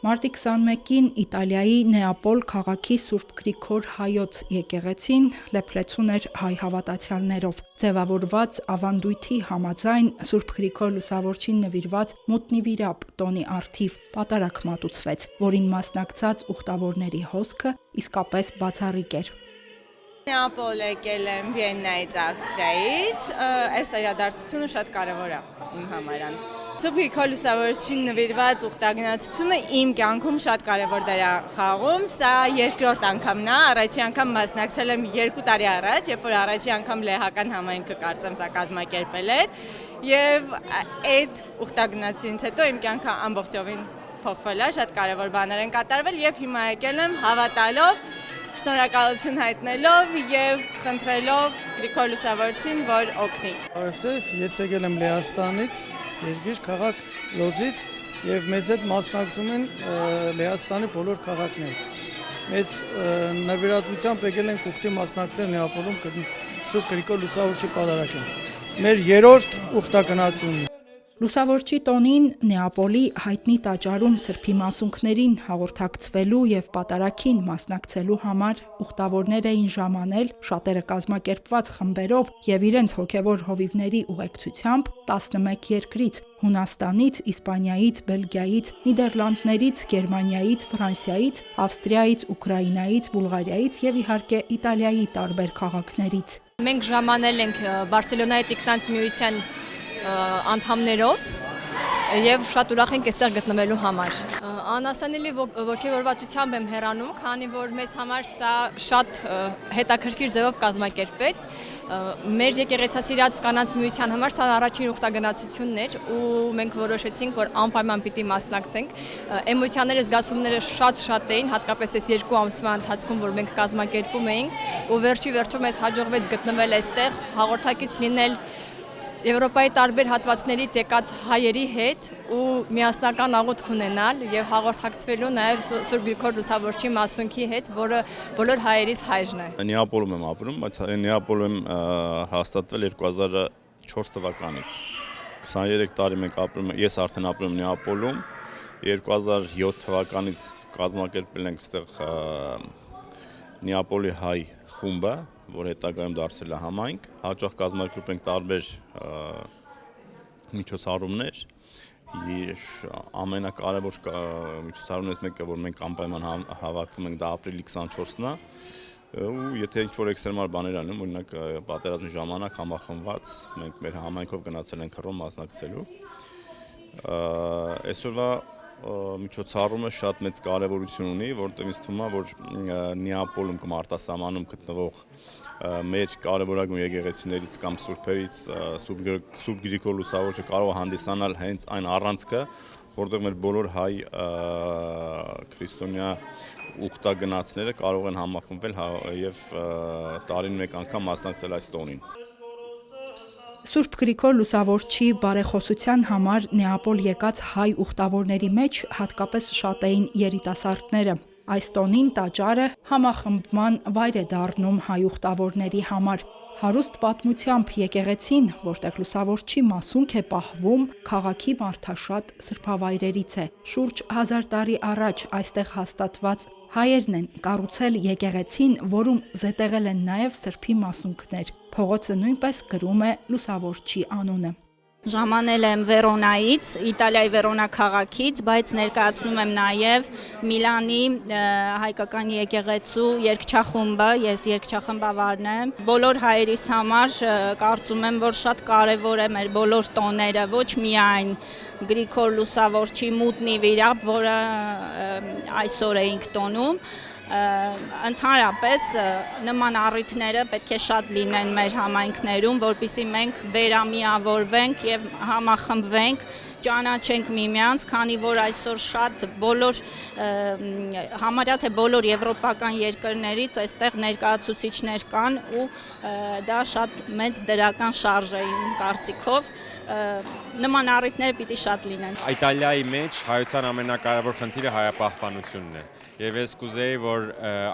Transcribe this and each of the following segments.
Մարտի 21-ին Իտալիայի Նեապոլ քաղաքի Սուրբ Գրիգոր հայոց եկեղեցին լեփլեցուն էր հայ հավատացյալներով։ Ձևավորված ավանդույթի համաձայն Սուրբ Գրիգոր Լուսավորչին նվիրված մոտնիվիրապ տոնի առթիվ պատարագ մատուցվեց, որին մասնակցած ուխտավորների հոսքը իսկապես բացառիկ էր։ Նեապոլ եկել եմ Վիեննայից, Ավստրիայից, այս իրադարձությունը շատ կարևոր է իմ համար։ Սուրբ Գրիգոր Լուսավորչին նվիրված ուխտագնացությունը իմ կյանքում շատ կարևոր դեր է խաղում, սա երկրորդ անգամն է, առաջի անգամ մասնակցել եմ 2 տարի առաջ, երբ որ առաջի անգամ լեհական համայնքը կարծեմ սա կազմակերպել էր, եւ այդ ուխտագնացությունից հետո իմ կյանքը ամբողջովին փոխվել է, շատ կարևոր բաներ են կատարվել եւ հիմա եկել եմ հավատալով, շնորհակալություն հայտնելով եւ խնդրելով Գրիգոր Լուսավորչին, որ օգնի։ Ես եկել եմ Լեհաստանից, երկիր քաղաք Լոձից եւ մեզ հետ մասնակցում են Լեհաստանի բոլոր քաղաքներից։ Մեծ նվիրատվությամբ եկել ենք ուխտի մասնակցել Նեապոլում Սուրբ Գրիգոր Լուսավորչի պատարագին։ Մեր երրորդ ուխտագնացությունն է։ Լուսավորչի տոնին Նեապոլի հայտնի տաճարում սրբի մասունքներին հաղորդակցվելու եւ պատարագին մասնակցելու համար ուխտավորներ էին ժամանել շատերը կազմակերպված խմբերով եւ իրենց հոգեվոր հովիվների ուղեկցությամբ 11 երկրից՝ Հունաստանից, Իսպանիայից, Բելգիայից, Նիդերլանդներից, Գերմանիայից, Ֆրանսիայից, Ավստրիայից, Ուկրաինայից, Բուլղարիայից եւ իհարկե Իտալիայի տարբեր քաղաքներից։ Մենք ժամանել ենք Բարսելոնայի տիկնանց միության անդամներով եւ շատ ուրախ ենք այստեղ գտնվելու համար։ Անասանելի ոգևորվածությամբ եմ հեռանում, քանի որ մեզ համար սա շատ հետաքրքիր ձևով կազմակերպվեց։ Մեր եկեղեցասիրած կանանց միության համար սա առաջին ուխտագնացությունն էր ու մենք որոշեցինք, որ անպայման պիտի մասնակցենք։ Էմոցիաները, զգացումները շատ էին, հատկապես այս 2 ամսվա ընթացքում, որ մենք կազմակերպում էինք ու վերջի մեզ հաջողվեց գտնվել այստեղ, հաղորդակից լինել Եվրոպայի տարբեր հատվածներից եկած հայերի հետ ու միասնական աղոթք ունենալ եւ հաղորդակցվելու նաեւ Սուրբ Գրիգոր Լուսավորչի մասունքի հետ, որը բոլոր հայերիս հայրն է։ Նեապոլում եմ ապրում, բայց Նեապոլում հաստատվել 2004 թվականից։ 23 տարի մենք ապրում եմ, ես արդեն ապրում եմ Նեապոլում։ 2007 թվականից կազմակերպել ենք այստեղ Նեապոլի հայ խումբը, որ հետագայում դարձել է համայնք, հաճախ կազմակերպում ենք տարբեր միջոցառումներ, ամենակարևոր միջոցառումներից մեկը, որ մենք անպայման հավաքվում ենք, դա ապրիլի 24-ն է, ու եթե ինչ-որ էքստրեմալ բաներ անում, օրինակ պատերազմի ժամանակ համախմբված, մենք մեր համայնքով գնացել ենք Հռոմ մասնակցելու, այսօրվա միջոցառումը շատ մեծ կարևորություն ունի, որտեղ ինձ թվում է, որ Նեապոլում կամ արտասահմանում գտնվող մեր կարևորագույն եկեղեցիներից կամ սուրբերից Սուրբ Գրիգոր Լուսավորչը կարող է հանդիսանալ հենց այն առանցքը, որտեղ մեր բոլոր հայ քրիստոնյա ուխտագնացները կարող են համախմբվել եւ տարին մեկ անգամ մասնակցել այս տոնին։ Սուրբ Գրիգոր Լուսավորչի բարեխոսության համար Նեապոլ եկած հայ ուխտավորների մեջ հատկապես շատ էին երիտասարդները։ Այս տոնին տաճարը համախմբման վայր է դառնում հայ ուխտավորների համար։ Հարուստ պատմությամբ եկեղեցին, որտեղ Լուսավորչի մասունք է պահվում, քաղաքի մարդաշատ սրբավայրերից է։ Շուրջ 1000 տարի առաջ այստեղ հաստատված հայերն են կառուցել եկեղեցին, որում զետեղել են նաև սրբի մասունքներ։ Փողոցը նույնպես կրում է Լուսավորչի անունը։ Ժամանել եմ Վերոնայից, Իտալիայի Վերոնա քաղաքից, բայց ներկայացնում եմ նաև Միլանի հայկական եկեղեցու երգչախումբը, ես երգչախմբավարն եմ։ Բոլոր հայերիս համար կարծում եմ, որ շատ կարևոր է մեր բոլոր տոները, ոչ միայն Գրիգոր Լուսավորչի մոտնիվիրապ, որը այսօր էինք տոնում, ընդհանրապես նման առիթները պետք է շատ լինեն մեր համայնքներում, որպեսզի մենք վերամիավորվենք եւ համախմբվենք, ճանաչենք միմյանց, քանի որ այսօր շատ բոլոր համարյա թե բոլոր եվրոպական երկրներից այստեղ ներկայացուցիչներ կան ու դա շատ մեծ դրական շարժ է իմ կարծիքով, նման առիթները պիտի շատ լինեն։ Իտալիայի մեջ հայության ամենակարևոր խնդիրը հայապահպանությունն է։ Եվ ես կուզեի, որ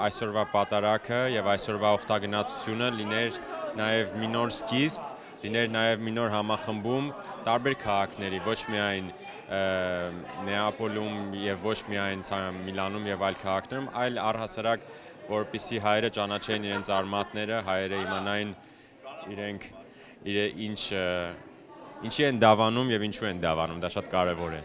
այսօրվա պատարագը եւ այսօրվա ուխտագնացությունը լիներ նաեւ մի նոր սկիզբ, լիներ նաեւ մի նոր համախմբում տարբեր քաղաքների, ոչ միայն Նեապոլում եւ ոչ միայն Միլանում եւ այլ քաղաքներում, այլ առհասարակ որպեսզի հայերը ճանաչեն իրենց արմատները, հայերը իմանային իրենք ինչի են դավանում եւ ինչու են դավանում, դա շատ կարեւոր է։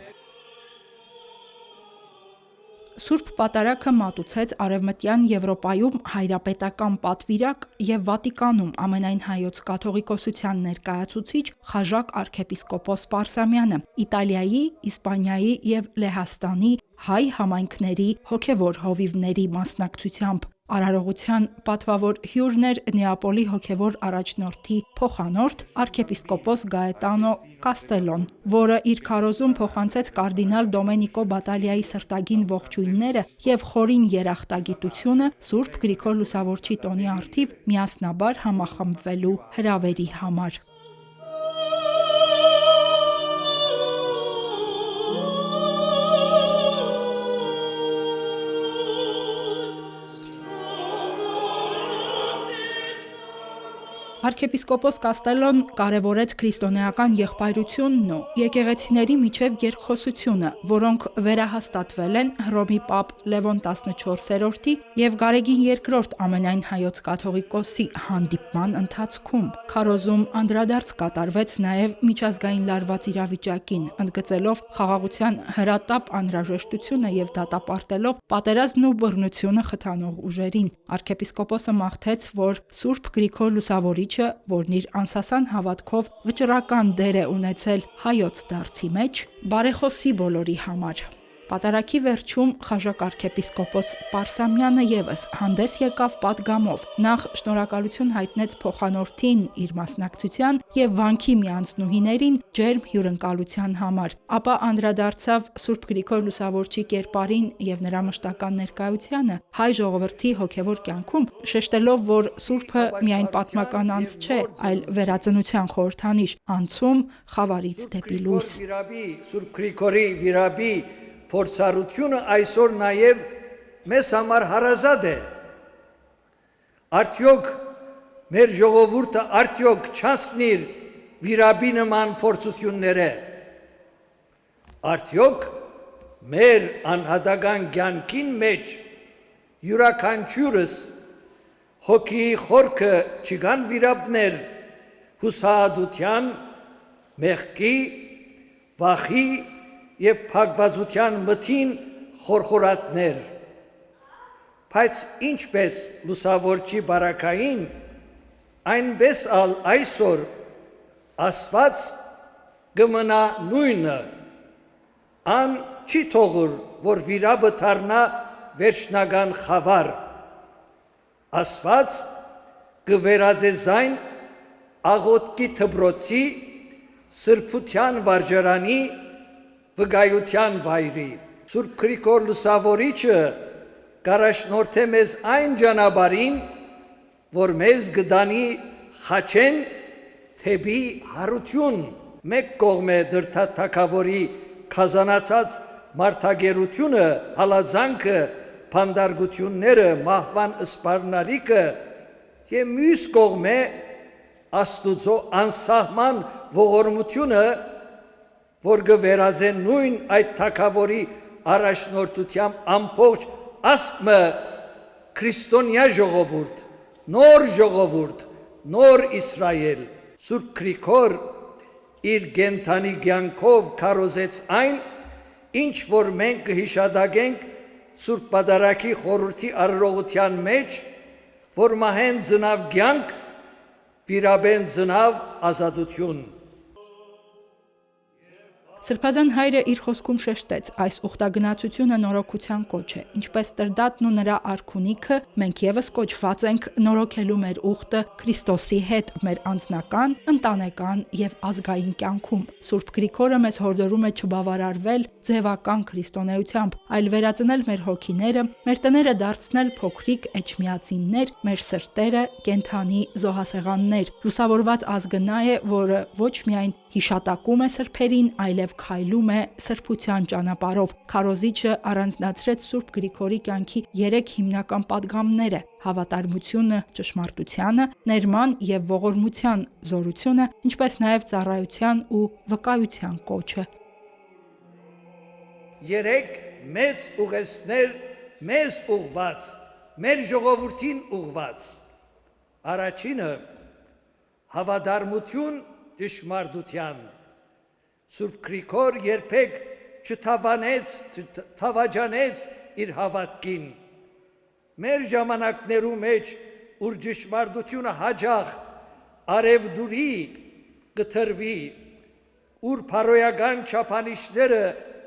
Սուրբ Պատարագը մատուցեց Արևմտյան Եվրոպայում հայրապետական պատվիրակ եւ Վատիկանում ամենայն հայոց կաթողիկոսության ներկայացուցիչ Խաժակ arczepiskopos Պարսամյանը, Իտալիայի, Իսպանիայի եւ Լեհաստանի հայ համայնքների հոգեվոր հովիվների մասնակցությամբ։ Արարողության պատվավոր հյուրն էր Նեապոլի հոգևոր առաջնորդի փոխանորդ arczepiskopos Gaetano Castellon, որը իր քարոզում փոխանցեց կարդինալ Դոմենիկո Բատալիայի սրտագին ողջույնները եւ խորին երախտագիտությունը Սուրբ Գրիգոր Լուսավորչի տոնի առթիվ միասնաբար համախմբվելու հրավերի համար։ Arczepiskopos Castellon կարևորեց քրիստոնեական եղբայրությունն ու եկեղեցիների միջև երկխոսությունը, որոնք վերահաստատվել են Հռոմի Պապ Լևոն 14-րդի եւ Գարեգին II ամենայն հայոց կաթողիկոսի հանդիպման ընթացքում։ Քարոզում անդրադարձ կատարվեց նաեւ միջազգային լարված իրավիճակին, ընդգծելով խաղաղության հրատապ անհրաժեշտությունը եւ դատապարտելով պատերազմն ու բռնությունը խթանող ուժերին։ Arczepiskopos-ը մաղթեց, որ Սուրբ Գրիգոր Լուսավորիչ որն իր անսասան հավատքով վճռական դեր է ունեցել հայոց դարձի մեջ, բարեխոսի բոլորի համար։ Պատարագի վերջում Խաժակ arczepiskopos Պարսամյանը եւս հանդես եկավ պատգամով, նախ շնորհակալություն հայտնեց փոխանորդին իր մասնակցության եւ վանքի միանձնուհիներին ջերմ հյուրընկալության համար, ապա անդրադարձավ Սուրբ Գրիգոր Լուսավորչի կերպարին եւ նրա մշտական ներկայությանը հայ ժողովրդի հոգեվոր կյանքում, շեշտելով, որ Սուրբը միայն պատմական անձ չէ, այլ վերածնության խորհրդանիշ, անցում խավարից դեպի լույս։ Սուրբ Գրիգորի վիրաբի փորձառությունը այսօր նաև մեզ համար հարազատ է։ Արդյոք մեր ժողովուրդը արդյոք չանցնիր վիրաբի նման փորձությունները։ Արդյոք մեր անհատական կյանքին մեջ յուրաքանչյուրս հոգի խորքը չկան վիրաբներ, հուսահատության, մեղքի, վախի եւ փակվածության մթին խորխորատներ, բայց ինչպես լուսավորչի բարակային, այնպես ալ այսօր Աստված կմնա նույնը, ան չի թողուր, որ վիրաբը դառնա վերջնական խավար, Աստված կվերածեզայն աղոթքի դպրոցի սրբության վարժարանի վկայության վայրի։ Սուրբ Գրիգոր Լուսավորիչը կարաշնորթե մեզ այն ճանապարհին, որ մեզ կդանի խաչեն թեպի հարություն։ Մեկ կողմը դրդաթակավորի կազանացած մարդագերությունը, հալածանքը, փանդարգությունները, մահվան սպառնալիքը եւ մյուս կողմը Աստուծո անսահման ողորմությունը, որ գվերազեն նույն այդ թակավորի առաջնորդությամբ ամբողջ ասկմը քրիստոնյա ժողովուրդ, նոր Իսրայել, Սուրբ Գրիգոր իր գենթանի կյանքով քարոզեց այն, ինչ որ մենք կհիշադակենք Սուրբ Պատարագի խորհրդի արարողության մեջ, որ մահեն զնավ կյանք, վիրաբեն զնավ ազատություն։ Սրբազան հայրը իր խոսքում շեշտեց, այս ուխտագնացությունը նորոգության կոչ է, ինչպես Տրդատն ու նրա արքունիքը, մենք եւս կոչված ենք նորոգելու մեր ուխտը Քրիստոսի հետ մեր անձնական, ընտանեկան եւ ազգային կյանքում։ Սուրբ Գրիգորը մեզ հորդորում է չբավարարվել ձևական քրիստոնեությամբ, այլ վերածնել մեր հոգիները, մեր տները դարձնել փոքրիկ էջմիածիններ, մեր սրտերը կենդանի զոհասեղաններ։ Լուսավորված ազգը նա է, որը ոչ միայն հիշատակում է սրբերին, այլև քայլում է սրբության ճանապարհով։ Քարոզիչը առանձնացրեց Սուրբ Գրիգորի կյանքի 3 հիմնական պատգամները՝ հավատարմությունը ճշմարտությանը, ներման եւ ողորմության զորությունը, ինչպես նաեւ ծառայության ու վկայության կոչը։ երեք մեծ ուղեսներ մեզ ուղված, մեր ժողովրդին ուղված։ Առաջինը հավատարմություն ճշմարտության։ Սուրբ Գրիգոր երբեք չթավաջանեց իր հավատքին։ Մեր ժամանակներու մեջ, ուր ճշմարտությունը հաջող արևդուրի գթրվի, ուր փարոյական չափանիշները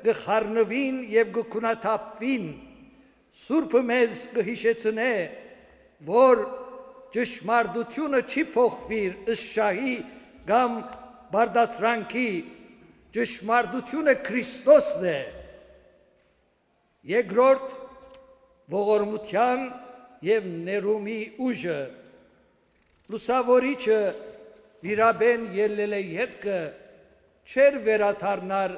գխառնվին եւ գքունաթափվին, Սուրբը մեզ կհիշեցնե, որ ճշմարտությունը չի փոխվիր ըստ շահի կամ բարդացրանքի, ճշմարտությունը Քրիստոսն է։ Երկրորդ ողորմության եւ ներումի ուժը։ Լուսավորիչը վիրաբեն ելել է ետքը, չեր վերաթարնար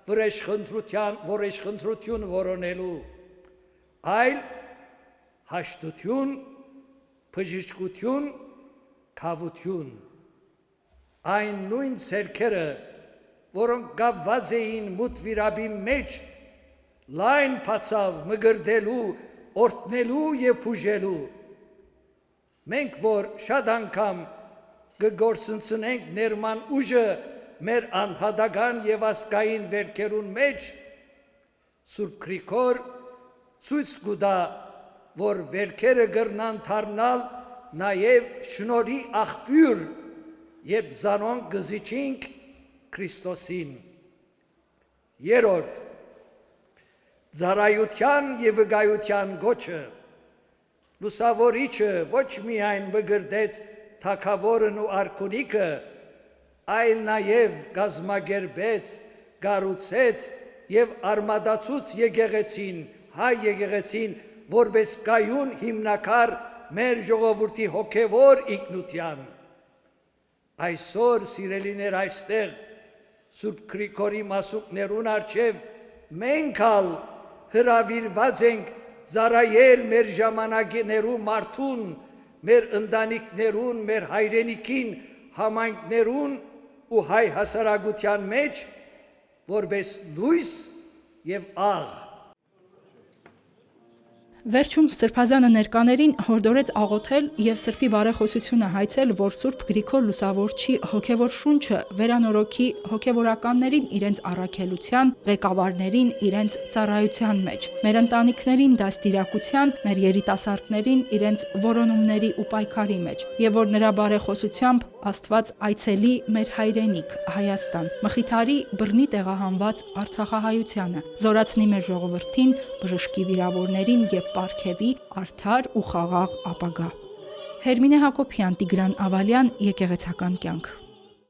որեշխնդրություն որոնելու, այլ հաշտություն, բժշկություն, քավություն։ Այն նույն ցերքերը, որոնք կապված էին մութ վիրաբի մեջ, լայն փացավ մգրդելու, օրտնելու եւ բուժելու։ Մենք որ շատ անգամ կգործընծնենք ներման ուժը մեր անհատական եւ ազգային վերքերուն մեջ, Սուրբ Գրիգոր ցույց կտա, որ վերքերը կրնան դառնալ նաեւ շնորհի աղբյուր, երբ զանոն կզիջինք Քրիստոսին։ Երրորդ ծառայության եւ վկայության գոչը։ Լուսավորիչը ոչ միայն մգրդեց թագավորն ու արքունիքը, այլ նաև գազմագերբեց, գառուցեց եւ արմատացուց եկեղեցին, հայ եկեղեցին, որպես կայուն հիմնակար մեր ժողովրդի հոգևոր ինքնության։ Այսօր սիրելիներ այստեղ Սուրբ Գրիգորի մասուկներուն արչև մենք ալ հրավիրված ենք ծառայել մեր ժամանակներու մարդուն, մեր ընտանիքներուն, մեր հայրենիքին, համայնքներուն ու հայ հասարակության մեջ, որպես լույս եւ աղ։ Վերջում Սրբազանը ներկաներին հորդորեց աղոթել եւ Սրբի բարեխոսությունը հայցել, որ Սուրբ Գրիգոր Լուսավորչի հոգևոր շունչը վերանորոգի հոգևորականներին իրենց առաքելության, ղեկավարներին իրենց ծառայության մեջ, մեր ընտանիքներին դաստիարակության, մեր երիտասարդներին իրենց որոնումների ու պայքարի մեջ, եւ որ նրա բարեխոսությամբ Աստված այցելի մեր հայրենիք Հայաստան, մխիթարի բռնի տեղահանված Արցախահայությանը, զորացնի մեր ժողովրդին, բժշկի վիրավորներին եւ պարգևի արդար ու խաղաղ ապագա։ Հերմինե Հակոբյան, Տիգրան Ավալյան, Եկեղեցական կյանք։